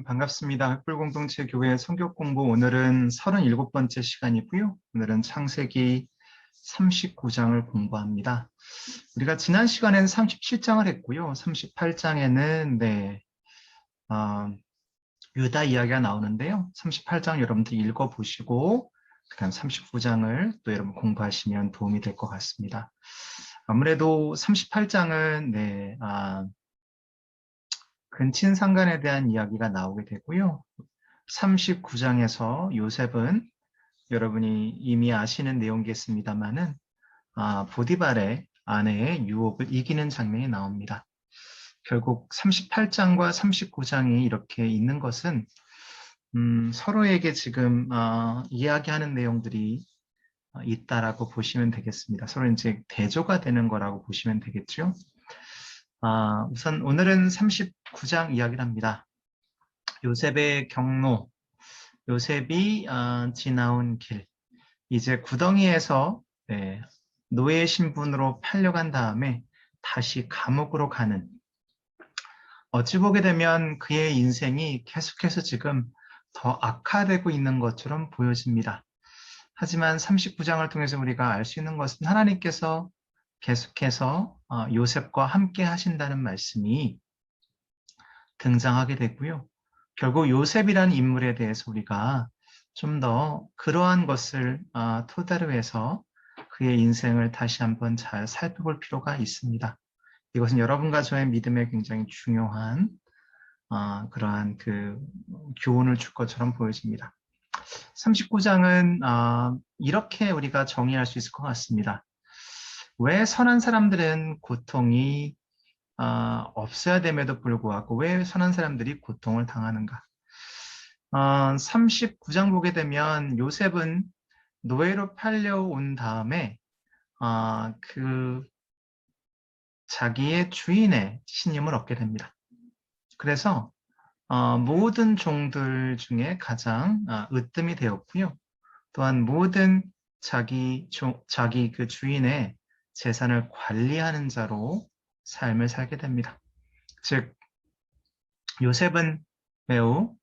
반갑습니다. 흑불공동체 교회 성경 공부 오늘은 37번째 시간이고요. 오늘은 창세기 39장을 공부합니다. 우리가 지난 시간에는 37장을 했고요. 38장에는 유다 이야기가 나오는데요. 38장 여러분들 읽어보시고 그다음 39장을 또 여러분 공부하시면 도움이 될 것 같습니다. 아무래도 38장은 근친상간에 대한 이야기가 나오게 되고요. 39장에서 요셉은 여러분이 이미 아시는 내용이겠습니다만은 보디발의 아내의 유혹을 이기는 장면이 나옵니다. 결국 38장과 39장이 이렇게 있는 것은 서로에게 지금 이야기하는 내용들이 있다라고 보시면 되겠습니다. 서로 이제 대조가 되는 거라고 보시면 되겠죠. 우선 오늘은 39장 이야기를 합니다. 요셉의 경로, 요셉이 지나온 길, 이제 구덩이에서 노예 신분으로 팔려간 다음에 다시 감옥으로 가는, 어찌 보게 되면 그의 인생이 계속해서 지금 더 악화되고 있는 것처럼 보여집니다. 하지만 39장을 통해서 우리가 알 수 있는 것은 하나님께서 계속해서 요셉과 함께 하신다는 말씀이 등장하게 되고요. 결국 요셉이라는 인물에 대해서 우리가 좀 더 그러한 것을 토대로 해서 그의 인생을 다시 한번 잘 살펴볼 필요가 있습니다. 이것은 여러분과 저의 믿음에 굉장히 중요한 그러한 그 교훈을 줄 것처럼 보여집니다. 39장은 이렇게 우리가 정의할 수 있을 것 같습니다. 왜 선한 사람들은 고통이 없어야 됨에도 불구하고 왜 선한 사람들이 고통을 당하는가? 39장 보게 되면 요셉은 노예로 팔려온 다음에 자기의 주인의 신임을 얻게 됩니다. 그래서 모든 종들 중에 가장 으뜸이 되었고요. 또한 모든 자기 그 주인의 재산을 관리하는 자로 삶을 살게 됩니다. 즉 요셉은 매우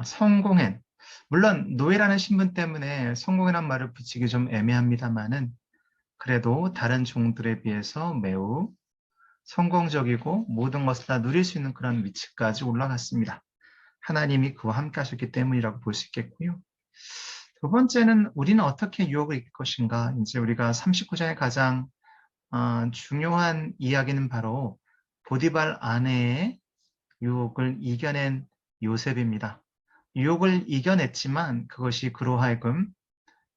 성공한, 물론 노예라는 신분 때문에 성공이라는 말을 붙이기 좀 애매합니다만은 그래도 다른 종들에 비해서 매우 성공적이고 모든 것을 다 누릴 수 있는 그런 위치까지 올라갔습니다. 하나님이 그와 함께 하셨기 때문이라고 볼 수 있겠고요. 두 번째는 우리는 어떻게 유혹을 이길 것인가? 이제 우리가 39장의 가장 중요한 이야기는 바로 보디발 아내의 유혹을 이겨낸 요셉입니다. 유혹을 이겨냈지만 그것이 그로 하여금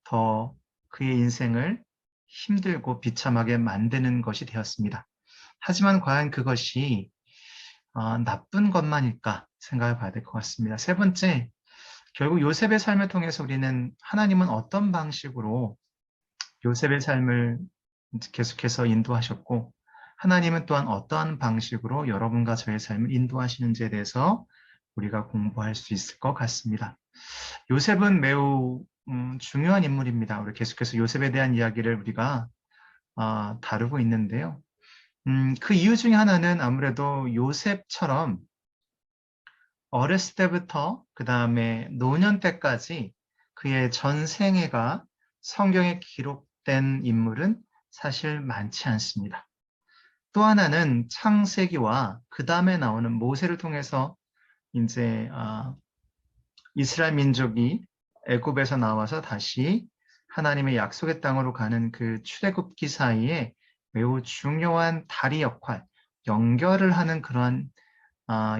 더 그의 인생을 힘들고 비참하게 만드는 것이 되었습니다. 하지만 과연 그것이 나쁜 것만일까 생각해 봐야 될 것 같습니다. 세 번째, 결국 요셉의 삶을 통해서 우리는 하나님은 어떤 방식으로 요셉의 삶을 계속해서 인도하셨고 하나님은 또한 어떠한 방식으로 여러분과 저의 삶을 인도하시는지에 대해서 우리가 공부할 수 있을 것 같습니다. 요셉은 매우 중요한 인물입니다. 우리 계속해서 요셉에 대한 이야기를 우리가 다루고 있는데요. 그 이유 중에 하나는 아무래도 요셉처럼 어렸을 때부터 그 다음에 노년 때까지 그의 전 생애가 성경에 기록된 인물은 사실 많지 않습니다. 또 하나는 창세기와 그 다음에 나오는 모세를 통해서 이제 이스라엘 민족이 애굽에서 나와서 다시 하나님의 약속의 땅으로 가는 그 출애굽기 사이에 매우 중요한 다리 역할, 연결을 하는 그러한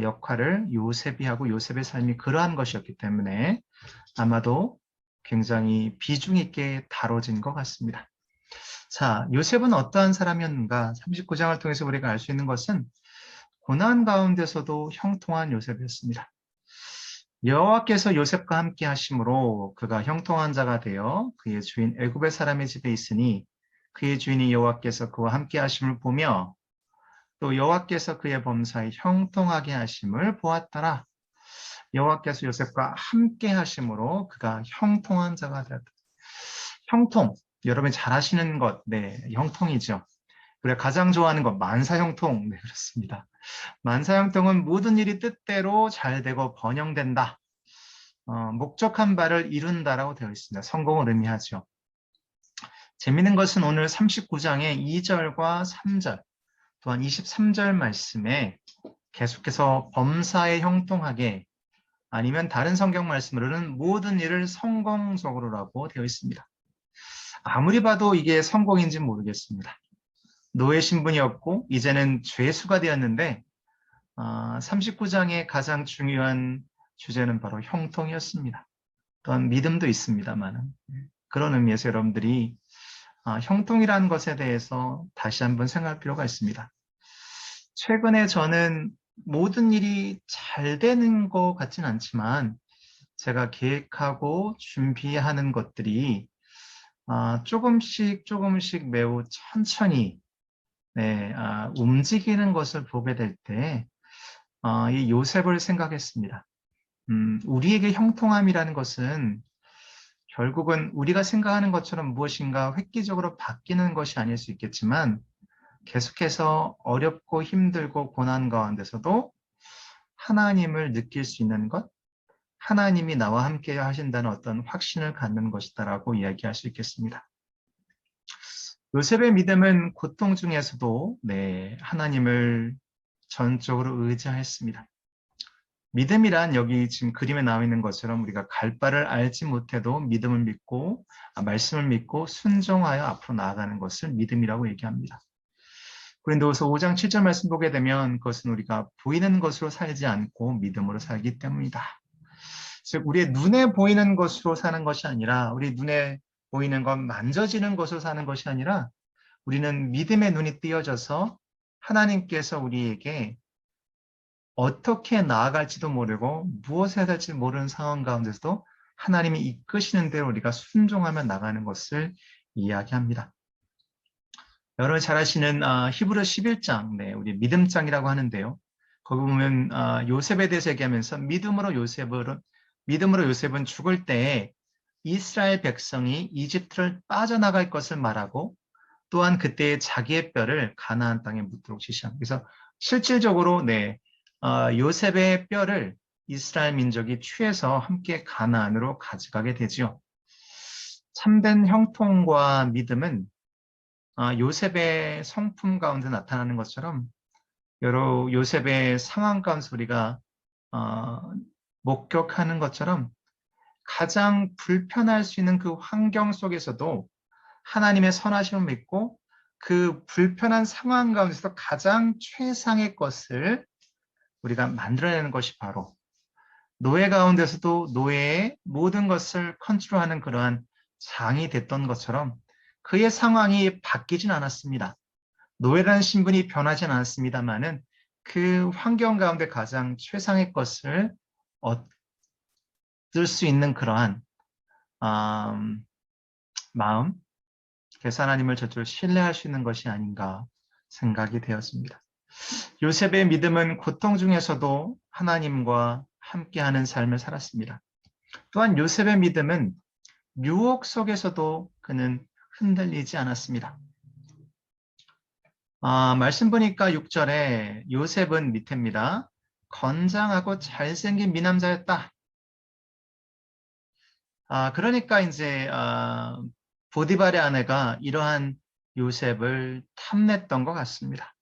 역할을 요셉이 하고 요셉의 삶이 그러한 것이었기 때문에 아마도 굉장히 비중 있게 다뤄진 것 같습니다. 자, 요셉은 어떠한 사람이었는가? 39장을 통해서 우리가 알 수 있는 것은 고난 가운데서도 형통한 요셉이었습니다. 여호와께서 요셉과 함께 하심으로 그가 형통한 자가 되어 그의 주인 애굽의 사람의 집에 있으니 그의 주인이 여호와께서 그와 함께 하심을 보며 또 여호와께서 그의 범사에 형통하게 하심을 보았더라. 여호와께서 요셉과 함께 하심으로 그가 형통한 자가 되었다. 형통, 여러분이 잘 아시는 것, 형통이죠. 우리가 가장 좋아하는 것 만사형통. 네, 그렇습니다. 만사형통은 모든 일이 뜻대로 잘 되고 번영된다. 목적한 바를 이룬다라고 되어 있습니다. 성공을 의미하죠. 재미있는 것은 오늘 39장의 2절과 3절, 또한 23절 말씀에 계속해서 범사에 형통하게 아니면 다른 성경 말씀으로는 모든 일을 성공적으로라고 되어 있습니다. 아무리 봐도 이게 성공인지 모르겠습니다. 노예 신분이었고 이제는 죄수가 되었는데 39장의 가장 중요한 주제는 바로 형통이었습니다. 또한 믿음도 있습니다만 그런 의미에서 여러분들이 형통이라는 것에 대해서 다시 한번 생각할 필요가 있습니다. 최근에 저는 모든 일이 잘 되는 것 같진 않지만 제가 계획하고 준비하는 것들이 조금씩 매우 천천히 움직이는 것을 보게 될 때 이 요셉을 생각했습니다. 우리에게 형통함이라는 것은 결국은 우리가 생각하는 것처럼 무엇인가 획기적으로 바뀌는 것이 아닐 수 있겠지만 계속해서 어렵고 힘들고 고난 가운데서도 하나님을 느낄 수 있는 것, 하나님이 나와 함께 하신다는 어떤 확신을 갖는 것이다라고 이야기할 수 있겠습니다. 요셉의 믿음은 고통 중에서도 하나님을 전적으로 의지하였습니다. 믿음이란 여기 지금 그림에 나와 있는 것처럼 우리가 갈 바를 알지 못해도 믿음을 믿고 말씀을 믿고 순종하여 앞으로 나아가는 것을 믿음이라고 얘기합니다. 고린도후서 5장 7절 말씀 보게 되면 그것은 우리가 보이는 것으로 살지 않고 믿음으로 살기 때문이다. 즉 우리의 눈에 보이는 것으로 사는 것이 아니라 우리 눈에 보이는 것, 만져지는 것으로 사는 것이 아니라 우리는 믿음의 눈이 띄어져서 하나님께서 우리에게 어떻게 나아갈지도 모르고 무엇을 해야 될지 모르는 상황 가운데서도 하나님이 이끄시는 대로 우리가 순종하며 나가는 것을 이야기합니다. 여러분 잘 아시는 히브리 11장, 우리 믿음장이라고 하는데요. 거기 보면 요셉에 대해서 얘기하면서 믿음으로 요셉은 죽을 때에 이스라엘 백성이 이집트를 빠져나갈 것을 말하고 또한 그때 자기의 뼈를 가나안 땅에 묻도록 지시합니다. 그래서 실질적으로 요셉의 뼈를 이스라엘 민족이 취해서 함께 가나안으로 가져가게 되지요. 참된 형통과 믿음은 요셉의 성품 가운데 나타나는 것처럼 여러 요셉의 상황 가운데 우리가 목격하는 것처럼 가장 불편할 수 있는 그 환경 속에서도 하나님의 선하심을 믿고 그 불편한 상황 가운데서 가장 최상의 것을 우리가 만들어내는 것이 바로 노예 가운데서도 노예의 모든 것을 컨트롤하는 그러한 장이 됐던 것처럼 그의 상황이 바뀌진 않았습니다. 노예라는 신분이 변하진 않았습니다만은 그 환경 가운데 가장 최상의 것을 얻을 수 있는 그러한 마음, 그래서 하나님을 저절로 신뢰할 수 있는 것이 아닌가 생각이 되었습니다. 요셉의 믿음은 고통 중에서도 하나님과 함께하는 삶을 살았습니다. 또한 요셉의 믿음은 유혹 속에서도 그는 흔들리지 않았습니다. 말씀 보니까 6절에 요셉은 밑에입니다. 건장하고 잘생긴 미남자였다. 그러니까 이제 보디발의 아내가 이러한 요셉을 탐냈던 것 같습니다.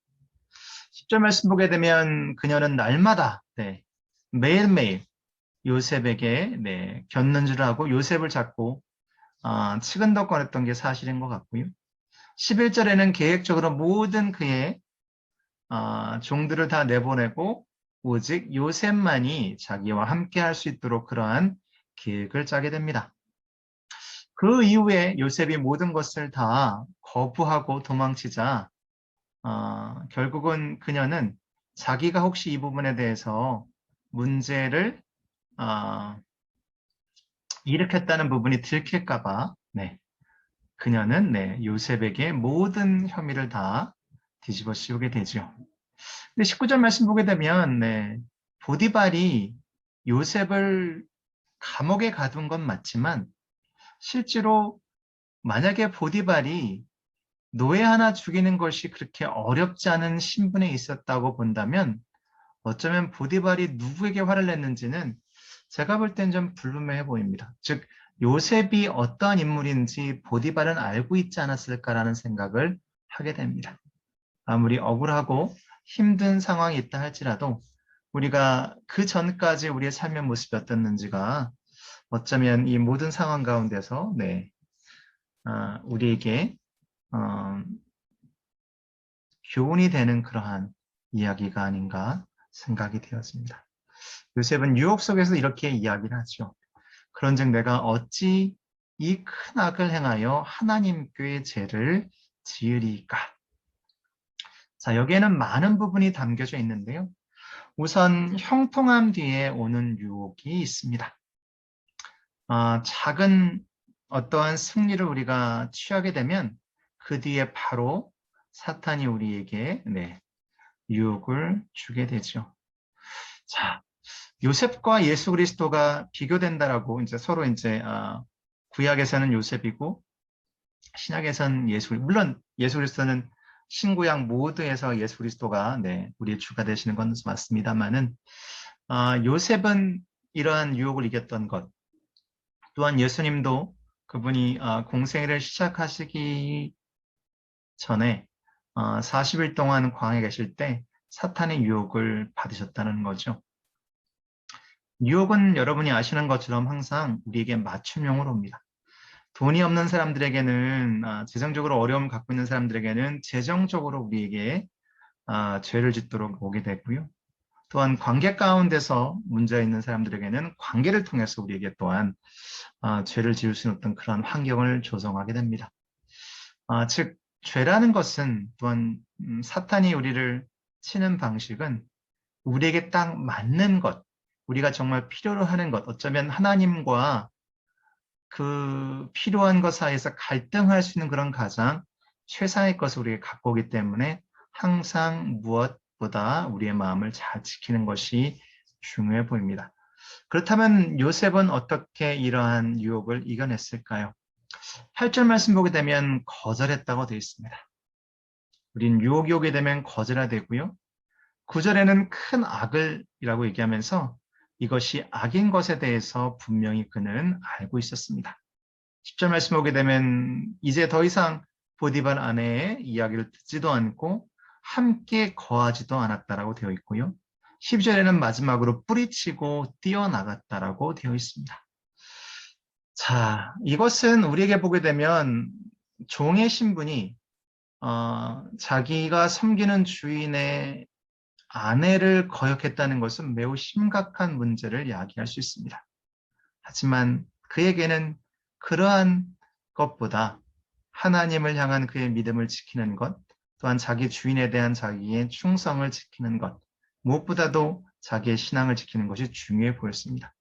10절 말씀 보게 되면 그녀는 날마다 매일매일 요셉에게 곁눈질을 하고 요셉을 잡고 치근덕 거렸던 게 사실인 것 같고요. 11절에는 계획적으로 모든 그의 종들을 다 내보내고 오직 요셉만이 자기와 함께 할 수 있도록 그러한 계획을 짜게 됩니다. 그 이후에 요셉이 모든 것을 다 거부하고 도망치자 결국은 그녀는 자기가 혹시 이 부분에 대해서 문제를 일으켰다는 부분이 들킬까봐 그녀는 요셉에게 모든 혐의를 다 뒤집어 씌우게 되죠. 근데 19절 말씀 보게 되면 보디발이 요셉을 감옥에 가둔 건 맞지만 실제로 만약에 보디발이 노예 하나 죽이는 것이 그렇게 어렵지 않은 신분에 있었다고 본다면 어쩌면 보디발이 누구에게 화를 냈는지는 제가 볼 땐 좀 불분명해 보입니다. 즉 요셉이 어떠한 인물인지 보디발은 알고 있지 않았을까라는 생각을 하게 됩니다. 아무리 억울하고 힘든 상황이 있다 할지라도 우리가 그 전까지 우리의 삶의 모습이 어땠는지가 어쩌면 이 모든 상황 가운데서 우리에게 어, 교훈이 되는 그러한 이야기가 아닌가 생각이 되었습니다. 요셉은 유혹 속에서 이렇게 이야기를 하죠. 그런즉 내가 어찌 이 큰 악을 행하여 하나님께 죄를 지으리까. 자, 여기에는 많은 부분이 담겨져 있는데요. 우선 형통함 뒤에 오는 유혹이 있습니다. 작은 어떠한 승리를 우리가 취하게 되면 그 뒤에 바로 사탄이 우리에게 유혹을 주게 되죠. 자, 요셉과 예수 그리스도가 비교된다라고 이제 서로 구약에서는 요셉이고 신약에서는 물론 예수 그리스도는 신구약 모두에서 예수 그리스도가 우리의 주가 되시는 건 맞습니다만은 요셉은 이러한 유혹을 이겼던 것 또한 예수님도 그분이 공생애를 시작하시기 전에 40일 동안 광야에 계실 때 사탄의 유혹을 받으셨다는 거죠. 유혹은 여러분이 아시는 것처럼 항상 우리에게 맞춤형으로 옵니다. 돈이 없는 사람들에게는 재정적으로 어려움을 갖고 있는 사람들에게는 재정적으로 우리에게 죄를 짓도록 오게 되고요. 또한 관계 가운데서 문제 있는 사람들에게는 관계를 통해서 우리에게 또한 죄를 지을 수 있는 어떤 그런 환경을 조성하게 됩니다. 즉 죄라는 것은 또한 사탄이 우리를 치는 방식은 우리에게 딱 맞는 것, 우리가 정말 필요로 하는 것, 어쩌면 하나님과 그 필요한 것 사이에서 갈등할 수 있는 그런 가장 최상의 것을 우리가 갖고 오기 때문에 항상 무엇보다 우리의 마음을 잘 지키는 것이 중요해 보입니다. 그렇다면 요셉은 어떻게 이러한 유혹을 이겨냈을까요? 8절 말씀 보게 되면 거절했다고 되어 있습니다. 우린 유혹이 오게 되면 거절해야 되고요. 9절에는 큰 악을이라고 얘기하면서 이것이 악인 것에 대해서 분명히 그는 알고 있었습니다. 10절 말씀 보게 되면 이제 더 이상 보디발 아내의 이야기를 듣지도 않고 함께 거하지도 않았다라고 되어 있고요. 12절에는 마지막으로 뿌리치고 뛰어나갔다라고 되어 있습니다. 자, 이것은 우리에게 보게 되면 종의 신분이 자기가 섬기는 주인의 아내를 거역했다는 것은 매우 심각한 문제를 야기할 수 있습니다. 하지만 그에게는 그러한 것보다 하나님을 향한 그의 믿음을 지키는 것, 또한 자기 주인에 대한 자기의 충성을 지키는 것, 무엇보다도 자기의 신앙을 지키는 것이 중요해 보였습니다.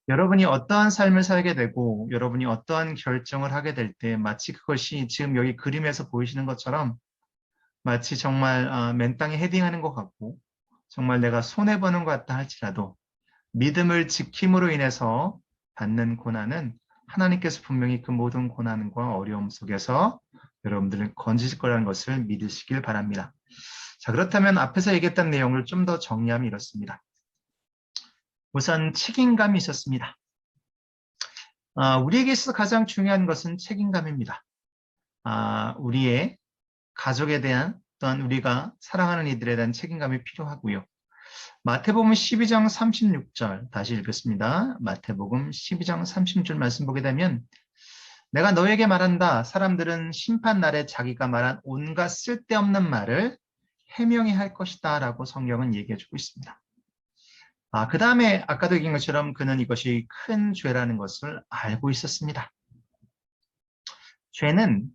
여러분이 어떠한 삶을 살게 되고 여러분이 어떠한 결정을 하게 될 때 마치 그것이 지금 여기 그림에서 보이시는 것처럼 마치 정말 맨땅에 헤딩하는 것 같고 정말 내가 손해보는 것 같다 할지라도 믿음을 지킴으로 인해서 받는 고난은 하나님께서 분명히 그 모든 고난과 어려움 속에서 여러분들을 건지실 거라는 것을 믿으시길 바랍니다. 자, 그렇다면 앞에서 얘기했던 내용을 좀 더 정리하면 이렇습니다. 우선 책임감이 있었습니다. 우리에게 있어서 가장 중요한 것은 책임감입니다. 우리의 가족에 대한 또한 우리가 사랑하는 이들에 대한 책임감이 필요하고요. 마태복음 12장 36절 다시 읽겠습니다. 마태복음 12장 36절 말씀 보게 되면 내가 너에게 말한다. 사람들은 심판날에 자기가 말한 온갖 쓸데없는 말을 해명히 할 것이다 라고 성경은 얘기해주고 있습니다. 그 다음에 아까도 얘기한 것처럼 그는 이것이 큰 죄라는 것을 알고 있었습니다. 죄는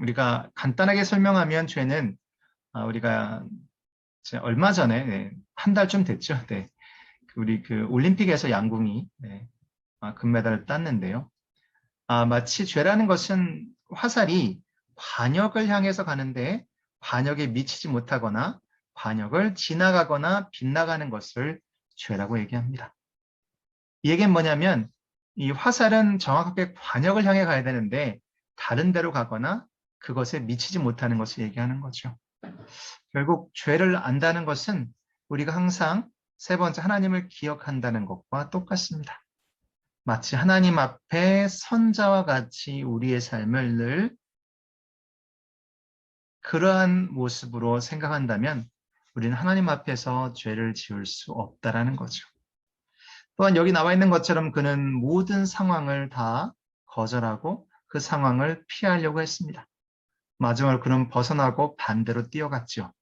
우리가 간단하게 설명하면 죄는 우리가 얼마 전에 한 달쯤 됐죠. 우리 그 올림픽에서 양궁이 금메달을 땄는데요. 마치 죄라는 것은 화살이 관역을 향해서 가는데 관역에 미치지 못하거나 관역을 지나가거나 빗나가는 것을 죄라고 얘기합니다. 이 얘기는 뭐냐면 이 화살은 정확하게 관역을 향해 가야 되는데 다른 데로 가거나 그것에 미치지 못하는 것을 얘기하는 거죠. 결국 죄를 안다는 것은 우리가 항상 세 번째 하나님을 기억한다는 것과 똑같습니다. 마치 하나님 앞에 선자와 같이 우리의 삶을 늘 그러한 모습으로 생각한다면 우리는 하나님 앞에서 죄를 지을 수 없다라는 거죠. 또한 여기 나와 있는 것처럼 그는 모든 상황을 다 거절하고 그 상황을 피하려고 했습니다. 마지막으로 그는 벗어나고 반대로 뛰어갔죠.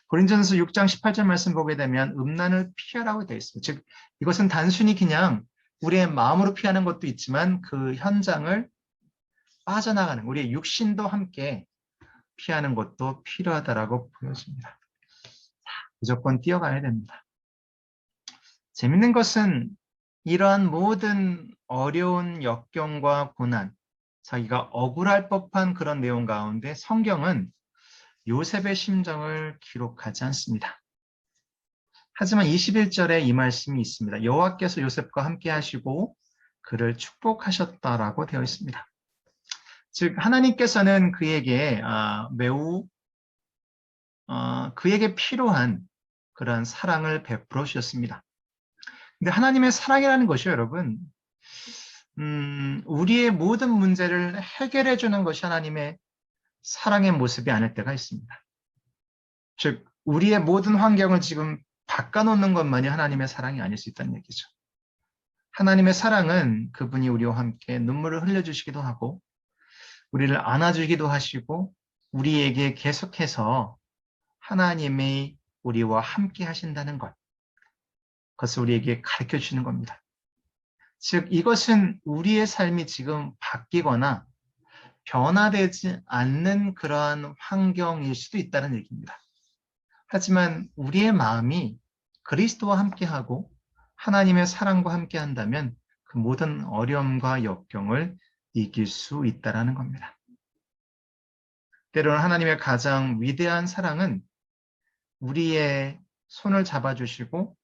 고린전서 6장 18절 말씀 보게 되면 음란을 피하라고 되어 있어요. 즉 이것은 단순히 그냥 우리의 마음으로 피하는 것도 있지만 그 현장을 빠져나가는 우리의 육신도 함께 피하는 것도 필요하다라고 보여집니다. 무조건 뛰어가야 됩니다. 재밌는 것은 이러한 모든 어려운 역경과 고난, 자기가 억울할 법한 그런 내용 가운데 성경은 요셉의 심정을 기록하지 않습니다. 하지만 21절에 이 말씀이 있습니다. 여호와께서 요셉과 함께 하시고 그를 축복하셨다라고 되어 있습니다. 즉 하나님께서는 그에게 매우 그에게 필요한 그러한 사랑을 베풀어 주셨습니다. 근데 하나님의 사랑이라는 것이 여러분 우리의 모든 문제를 해결해 주는 것이 하나님의 사랑의 모습이 아닐 때가 있습니다. 즉 우리의 모든 환경을 지금 바꿔놓는 것만이 하나님의 사랑이 아닐 수 있다는 얘기죠. 하나님의 사랑은 그분이 우리와 함께 눈물을 흘려주시기도 하고 우리를 안아주기도 하시고 우리에게 계속해서 하나님이 우리와 함께 하신다는 것, 그것을 우리에게 가르쳐 주시는 겁니다. 즉 이것은 우리의 삶이 지금 바뀌거나 변화되지 않는 그러한 환경일 수도 있다는 얘기입니다. 하지만 우리의 마음이 그리스도와 함께하고 하나님의 사랑과 함께한다면 그 모든 어려움과 역경을 이길 수 있다는 겁니다. 때로는 하나님의 가장 위대한 사랑은 우리의 손을 잡아주시고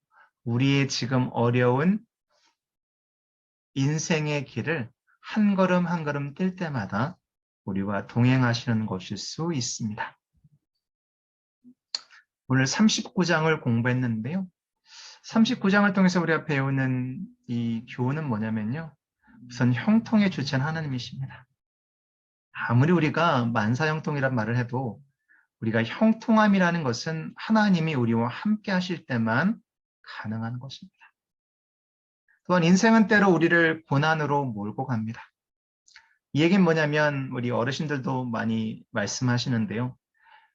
우리의 지금 어려운 인생의 길을 한 걸음 한 걸음 뛸 때마다 우리와 동행하시는 것일 수 있습니다. 오늘 39장을 공부했는데요. 39장을 통해서 우리가 배우는 이 교훈은 뭐냐면요. 우선 형통의 주체는 하나님이십니다. 아무리 우리가 만사형통이란 말을 해도 우리가 형통함이라는 것은 하나님이 우리와 함께 하실 때만 가능한 것입니다. 또한 인생은 때로 우리를 고난으로 몰고 갑니다. 이 얘기는 뭐냐면 우리 어르신들도 많이 말씀하시는데요.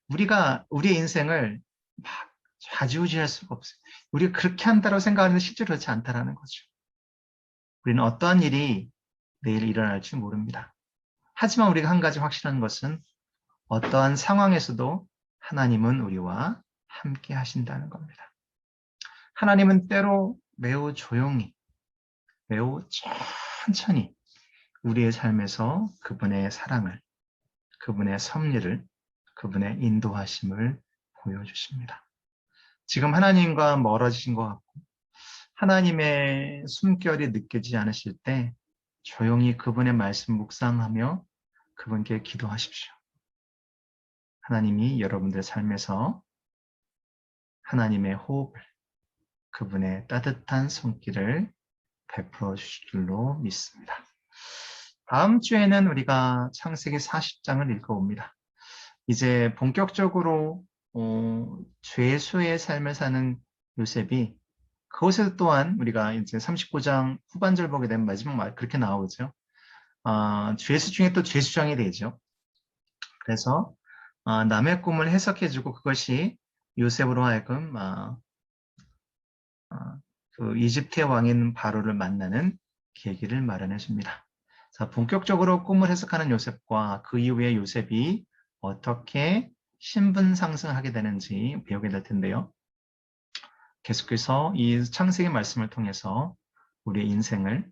우리가 우리의 인생을 막 좌지우지할 수가 없어요. 우리가 그렇게 한다고 생각하는데 실제로 그렇지 않다라는 거죠. 우리는 어떠한 일이 내일 일어날지 모릅니다. 하지만 우리가 한 가지 확실한 것은 어떠한 상황에서도 하나님은 우리와 함께 하신다는 겁니다. 하나님은 때로 매우 조용히, 매우 천천히 우리의 삶에서 그분의 사랑을, 그분의 섭리를, 그분의 인도하심을 보여주십니다. 지금 하나님과 멀어지신 것 같고 하나님의 숨결이 느껴지지 않으실 때 조용히 그분의 말씀 묵상하며 그분께 기도하십시오. 하나님이 여러분들의 삶에서 하나님의 호흡을, 그분의 따뜻한 손길을 베풀어 주실 줄로 믿습니다. 다음 주에는 우리가 창세기 40장을 읽어봅니다. 이제 본격적으로 죄수의 삶을 사는 요셉이 그것에서 또한 우리가 이제 39장 후반절 보게 되면 마지막 말 그렇게 나오죠. 죄수 중에 또 죄수장이 되죠. 그래서 남의 꿈을 해석해주고 그것이 요셉으로 하여금 그 이집트의 왕인 바로를 만나는 계기를 마련해 줍니다. 자, 본격적으로 꿈을 해석하는 요셉과 그 이후에 요셉이 어떻게 신분 상승하게 되는지 배우게 될 텐데요. 계속해서 이 창세기 말씀을 통해서 우리의 인생을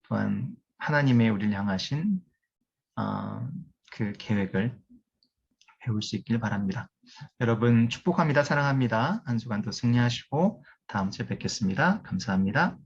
또한 하나님의 우리를 향하신 그 계획을 배울 수 있길 바랍니다. 여러분 축복합니다. 사랑합니다. 한 주간도 승리하시고 다음 주에 뵙겠습니다. 감사합니다.